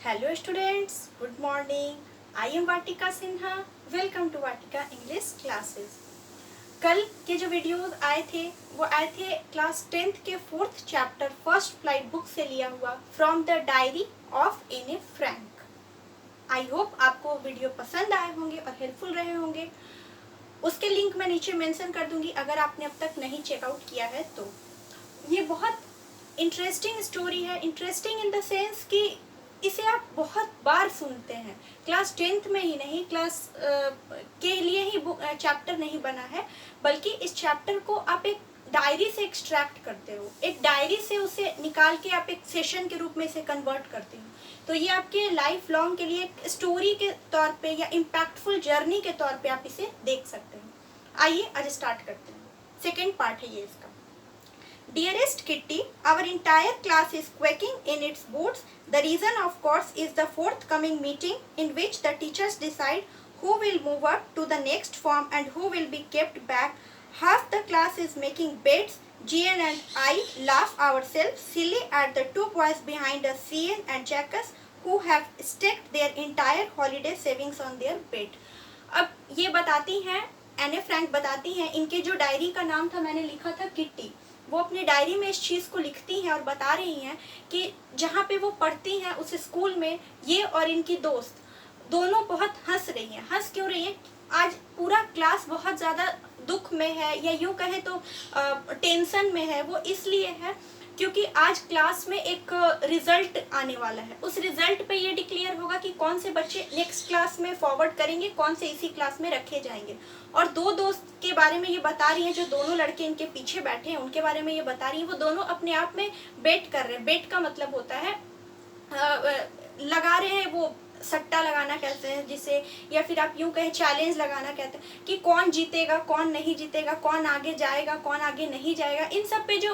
Hello students, good morning. I am Vatika Sinha. Welcome to Vatika English classes. कल के जो videos आए थे वो आए थे क्लास 10th के 4th chapter first flight book से लिया हुआ from the diary of Anne Frank. I hope आपको वीडियो पसंद आए होंगे और हेल्पफुल रहे होंगे। उसके लिंक मैं नीचे मेंशन कर दूंगी अगर आपने अब तक नहीं चेकआउट किया है तो। ये बहुत इंटरेस्टिंग स्टोरी है, इंटरेस्टिंग इन द सेंस कि इसे आप बहुत बार सुनते हैं। क्लास 10th में ही नहीं, क्लास के लिए ही चैप्टर नहीं बना है, बल्कि इस चैप्टर को आप एक डायरी से एक्सट्रैक्ट करते हो, एक डायरी से उसे निकाल के आप एक सेशन के रूप में इसे कन्वर्ट करते हो। तो ये आपके लाइफ लॉन्ग के लिए एक स्टोरी के तौर पे या इम्पैक्टफुल जर्नी के तौर पे आप इसे देख सकते हैं। आइए आज स्टार्ट करते हैं। सेकेंड पार्ट है ये इसका। Dearest Kitty, our entire class is quaking in its boots. The reason, of course, is the forthcoming meeting in which the teachers decide who will move up to the next form and who will be kept back. Half the class is making bets. Gian and I laugh ourselves silly at the two boys behind us, Cian and Jacques, who have staked their entire holiday savings on their bet. अब ये बताती हैं, एने Frank बताती हैं, इनके जो diary का नाम था मैंने लिखा था किट्टी। वो अपनी डायरी में इस चीज़ को लिखती हैं और बता रही हैं कि जहाँ पे वो पढ़ती हैं उस स्कूल में ये और इनकी दोस्त दोनों बहुत हंस रही हैं। हंस क्यों रही हैं? आज पूरा क्लास बहुत ज़्यादा दुख में है या यूँ कहे तो टेंशन में है। वो इसलिए है क्योंकि आज क्लास में एक रिजल्ट आने वाला है। उस रिजल्ट पे ये डिक्लेयर होगा कि कौन से बच्चे नेक्स्ट क्लास में फॉरवर्ड करेंगे, कौन से इसी क्लास में रखे जाएंगे। और दो दोस्त के बारे में ये बता रही हैं, जो दोनों लड़के इनके पीछे बैठे हैं उनके बारे में ये बता रही हैं। वो दोनों अपने आप में बेट कर रहे हैं। बेट का मतलब होता है लगा रहे हैं, वो सट्टा लगाना कहते हैं जिसे, या फिर आप यूँ कहें चैलेंज लगाना कहते हैं कि कौन जीतेगा कौन नहीं जीतेगा, कौन आगे जाएगा कौन आगे नहीं जाएगा। इन सब पे जो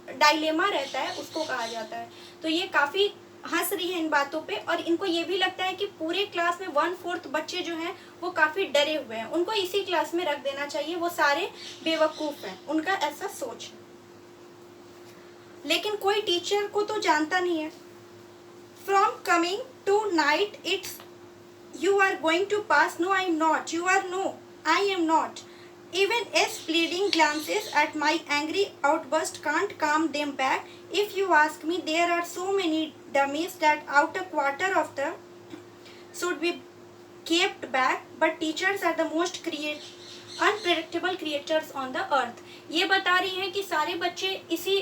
डायलेमा रहता है उसको कहा जाता है। तो ये काफ़ी हंस रही है इन बातों पे और इनको ये भी लगता है कि पूरे क्लास में 1/4 बच्चे जो हैं वो काफ़ी डरे हुए हैं, उनको इसी क्लास में रख देना चाहिए, वो सारे बेवकूफ़ हैं, उनका ऐसा सोच है। लेकिन कोई टीचर को तो जानता नहीं है। From coming tonight, it's you are going to pass. No, I am not. You are no, I am not. Even S pleading glances at my angry outburst can't calm them back. If you ask me, there are so many dummies that out a quarter of the should be kept back. But teachers are the most unpredictable creatures on the earth. ये बता रही हैं कि सारे बच्चे इसी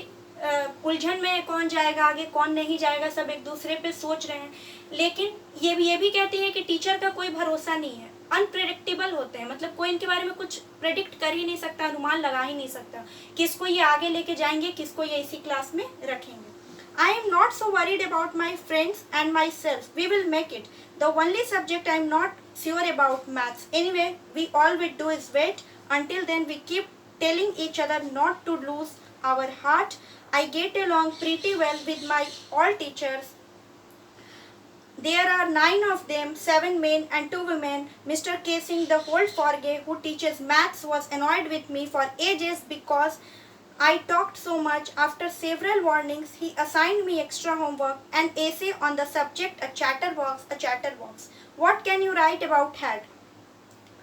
उलझन में कौन जाएगा आगे कौन नहीं जाएगा, सब एक दूसरे पे सोच रहे हैं। लेकिन ये भी कहती है कि टीचर का कोई भरोसा नहीं है, अनप्रेडिक्टेबल होते हैं, मतलब कोई इनके बारे में कुछ प्रेडिक्ट कर ही नहीं सकता, अनुमान लगा ही नहीं सकता किसको ये आगे लेके जाएंगे, किसको ये इसी क्लास में रखेंगे। I am not so worried about my friends and myself. We will make it. The only subject I am not sure about maths. Anyway, we all we do is wait. Until then, we keep telling each other not to lose our heart. I get along pretty well with my all teachers. There are 9 of them, 7 men and 2 women. Mr. Casing, the whole Forge who teaches maths, was annoyed with me for ages because I talked so much. After several warnings, he assigned me extra homework, an essay on the subject, a chatterbox. What can you write about that?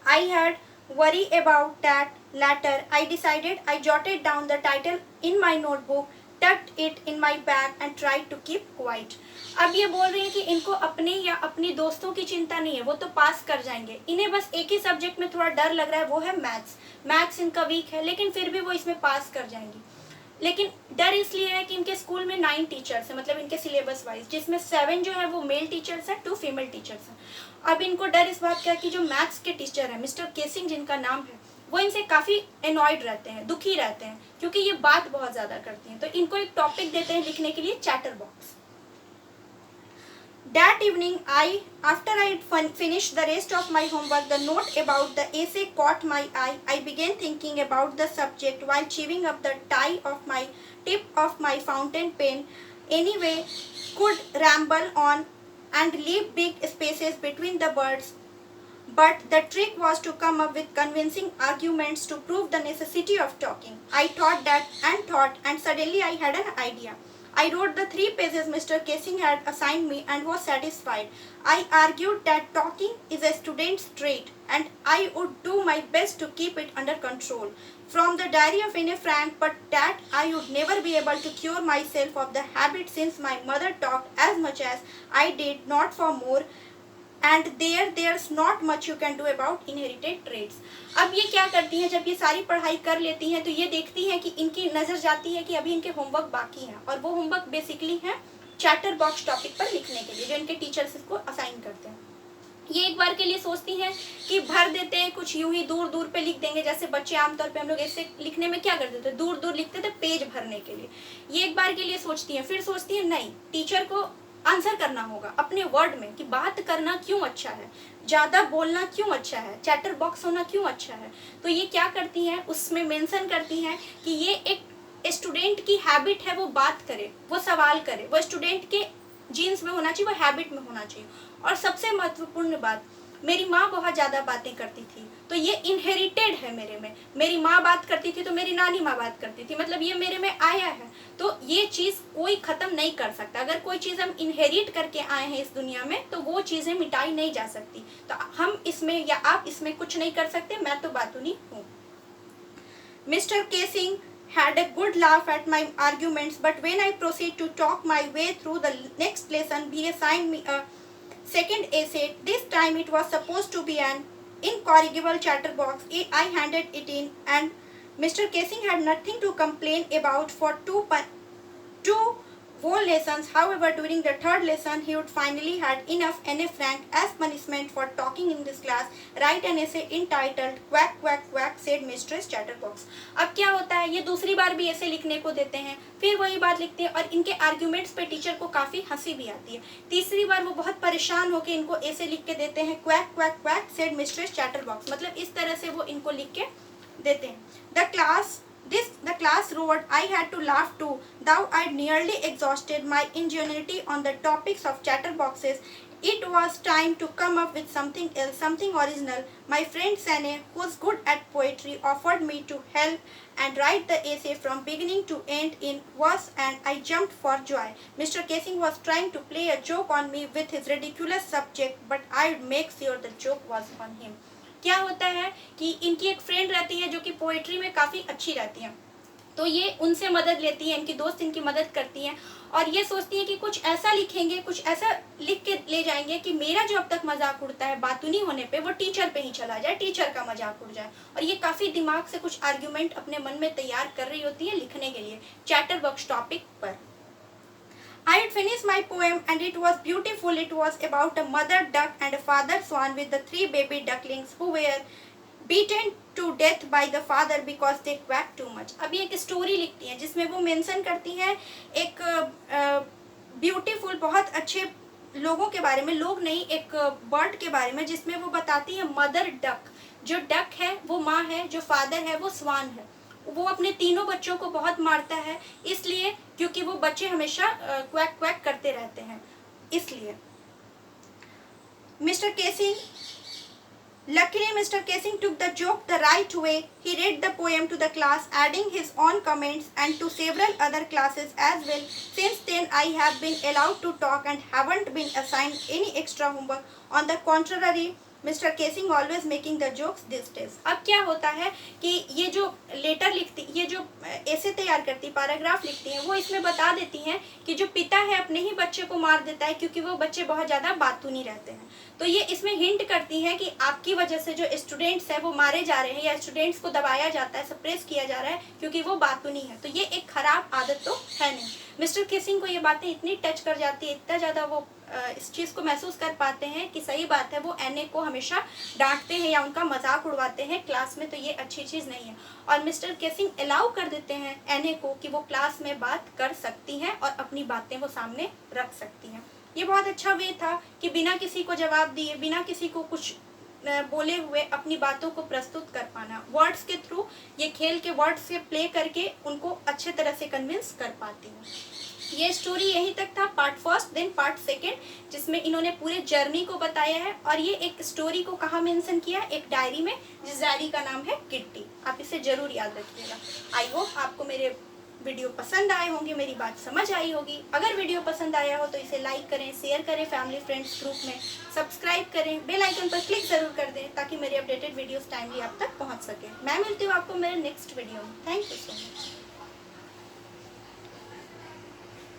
I had worry about that latter. I decided. I jotted down the title in my notebook, tucked it in my bag and tried to keep quiet. अब ये बोल रही है कि इनको अपने या अपनी दोस्तों की चिंता नहीं है, वो तो पास कर जाएंगे। इन्हें बस एक ही सब्जेक्ट में थोड़ा डर लग रहा है, वो है मैथ्स इनका वीक है, लेकिन फिर भी वो इसमें पास कर जाएंगी। लेकिन डर इसलिए है कि इनके स्कूल में 9 टीचर्स हैं, मतलब इनके सिलेबस वाइज, जिसमें 7 जो है वो मेल टीचर्स हैं, 2 फीमेल टीचर्स हैं। अब इनको डर इस बात का है कि जो मैथ्स के टीचर हैं मिस्टर केसिंग जिनका नाम है, वो इनसे काफ़ी एनॉयड रहते हैं, दुखी रहते हैं, क्योंकि ये बात बहुत ज़्यादा करती हैं। तो इनको एक टॉपिक देते हैं लिखने के लिए, chatterbox. That evening, after I had finished the rest of my homework, the note about the essay caught my eye. I began thinking about the subject while chewing up the tip of my fountain pen. Anyway, could ramble on and leave big spaces between the words. But the trick was to come up with convincing arguments to prove the necessity of talking. I thought, and suddenly I had an idea. I wrote the 3 pages Mr. Casing had assigned me and was satisfied. I argued that talking is a student's trait and I would do my best to keep it under control. From the diary of Anne Frank, but that I would never be able to cure myself of the habit since my mother talked as much as I did, not for more. And there's not much you can do about inherited traits. अब ये क्या करती हैं, जब ये सारी पढ़ाई कर लेती हैं तो ये देखती हैं कि इनकी नज़र जाती है कि अभी इनके होमवर्क बाकी हैं, और वो होमवर्क बेसिकली है चैटर बॉक्स टॉपिक पर लिखने के लिए जो इनके टीचर्स इसको असाइन करते हैं. ये एक बार के लिए सोचती हैं कि भर देते हैं, कुछ यूं ही दूर दूर पे लिख देंगे, जैसे बच्चे आमतौर पे हम लोग ऐसे लिखने में क्या करते थे, दूर दूर लिखते थे पेज भरने के लिए. ये एक बार के लिए सोचती हैं, फिर सोचती हैं नहीं, टीचर को आंसर करना होगा अपने वर्ड में कि बात करना क्यों अच्छा है, ज़्यादा बोलना क्यों अच्छा है, चैटर बॉक्स होना क्यों अच्छा है. तो ये क्या करती हैं, उसमें मेंशन करती हैं कि ये एक स्टूडेंट की हैबिट है, वो बात करे, वो सवाल करे, वो स्टूडेंट के जीन्स में होना चाहिए, वो हैबिट में होना चाहिए. और सबसे महत्वपूर्ण बात, मेरी माँ बहुत ज़्यादा बातें करती थी, तो ये इनहेरिटेड है मेरे में. मेरी माँ बात करती थी तो मेरी नानी माँ बात करती थी, मतलब ये मेरे में आया है. तो ये चीज़ कोई ख़त्म नहीं कर सकता. अगर कोई चीज़ हम इनहेरिट करके आए हैं इस दुनिया में तो वो चीज़ें मिटाई नहीं जा सकती. तो हम इसमें या आप इसमें कुछ नहीं कर सकते. मैं तो बातूनी हूँ. Mister casing had a good laugh at my arguments, but when I proceed to talk my way through the next lesson, he assigned me a second essay. This time it was supposed to be an incorrigible chatterbox. I handed it in, and Mr. Casing had nothing to complain about for two whole lessons. However, during the third lesson, he would finally had enough. Anne Frank, as punishment for talking in this class, write an essay entitled "Quack Quack Quack," said Mistress Chatterbox. अब क्या होता है, ये दूसरी बार भी ऐसे लिखने को देते हैं, फिर वही बात लिखते हैं और इनके आर्ग्यूमेंट्स पे टीचर को काफ़ी हंसी भी आती है. तीसरी बार वो बहुत परेशान होकर इनको ऐसे लिख के देते हैं, "Quack Quack Quack," said Mistress Chatterbox. मतलब इस तरह से वो इनको लिख के देते हैं. The class roared. I had to laugh too, though I'd nearly exhausted my ingenuity on the topics of chatterboxes. It was time to come up with something else, something original. My friend Sane, who's good at poetry, offered me to help and write the essay from beginning to end in verse, and I jumped for joy. Mr. Casing was trying to play a joke on me with his ridiculous subject, but I'd make sure the joke was on him. क्या होता है कि इनकी एक friend रहती है जो कि पोइट्री में काफ़ी अच्छी रहती है, तो ये उनसे मदद लेती है, इनकी दोस्त इनकी मदद करती हैं और ये सोचती है कि कुछ ऐसा लिखेंगे, कुछ ऐसा लिख के ले जाएंगे कि मेरा जो अब तक मजाक उड़ता है बातूनी होने पे, वो टीचर पे ही चला जाए, टीचर का मजाक उड़ जाए. और ये काफ़ी दिमाग से कुछ आर्ग्यूमेंट अपने मन में तैयार कर रही होती है लिखने के लिए चैटर बॉक्स टॉपिक पर. I had finished my poem and it was beautiful. It was about a mother duck and a father swan with the 3 baby ducklings who were beaten to death by the father because they quacked too much. अभी एक story लिखती हैं जिसमें वो mention करती हैं एक beautiful बहुत अच्छे लोगों के बारे में, लोग नहीं, एक बर्ड के बारे में, जिसमें वो बताती है मदर डक, जो डक है वो माँ है, जो फादर है वो स्वान है. वो अपने तीनों बच्चों को बहुत मारता है, इसलिए क्योंकि वो बच्चे हमेशा क्वैक क्वैक करते रहते हैं, इसलिए. Luckily, Mr. Casing took the joke the right way. He read the poem to the class, adding his own comments, and to several other classes as well. Since then, I have been allowed to talk and haven't been assigned any extra homework. On the contrary, mister casing always making the jokes this days. अब क्या होता है कि ये जो letter लिखती, ये जो ऐसे तैयार करती, पैराग्राफ लिखती हैं, वो इसमें बता देती हैं कि जो पिता है अपने ही बच्चे को मार देता है क्योंकि वो बच्चे बहुत ज़्यादा बातूनी रहते हैं. तो ये इसमें हिंट करती हैं कि आपकी वजह से जो स्टूडेंट्स हैं वो मारे जा रहे हैं या स्टूडेंट्स को दबाया जाता है, सप्रेस किया जा रहा है क्योंकि वो बातूनी है. तो ये एक ख़राब आदत तो है नहीं. मिस्टर केसिंग को ये बातें इतनी टच कर जाती है, इतना ज़्यादा वो इस चीज़ को महसूस कर पाते हैं कि सही बात है, वो एने को हमेशा डांटते हैं या उनका मजाक उड़वाते हैं क्लास में, तो ये अच्छी चीज़ नहीं है. और मिस्टर केसिंग अलाउ कर देते हैं एने को कि वो क्लास में बात कर सकती हैं और अपनी बातें वो सामने रख सकती हैं. ये बहुत अच्छा वे था कि बिना किसी को जवाब दिए, बिना किसी को कुछ बोले हुए अपनी बातों को प्रस्तुत कर पाना. वर्ड्स के थ्रू, ये खेल के वर्ड्स से प्ले करके उनको अच्छे तरह से कन्विंस कर पाती हूँ. ये स्टोरी यहीं तक था, part first. Then part second, जिसमें इन्होंने पूरे जर्नी को बताया है. और ये एक स्टोरी को कहाँ मेंशन किया, एक डायरी में, जिस डायरी का नाम है किट्टी. आप इसे जरूर याद रखिएगा. आई होप आपको मेरे वीडियो पसंद आए होंगे, मेरी बात समझ आई होगी। अगर वीडियो पसंद आया हो तो इसे लाइक करें, शेयर करें फैमिली फ्रेंड्स ग्रुप में, सब्सक्राइब करें, बेल आइकन पर क्लिक ज़रूर कर दें ताकि मेरे अपडेटेड वीडियोस टाइमली आप तक पहुंच सके। मैं मिलती हूँ आपको मेरे नेक्स्ट वीडियो में। Thank you so much.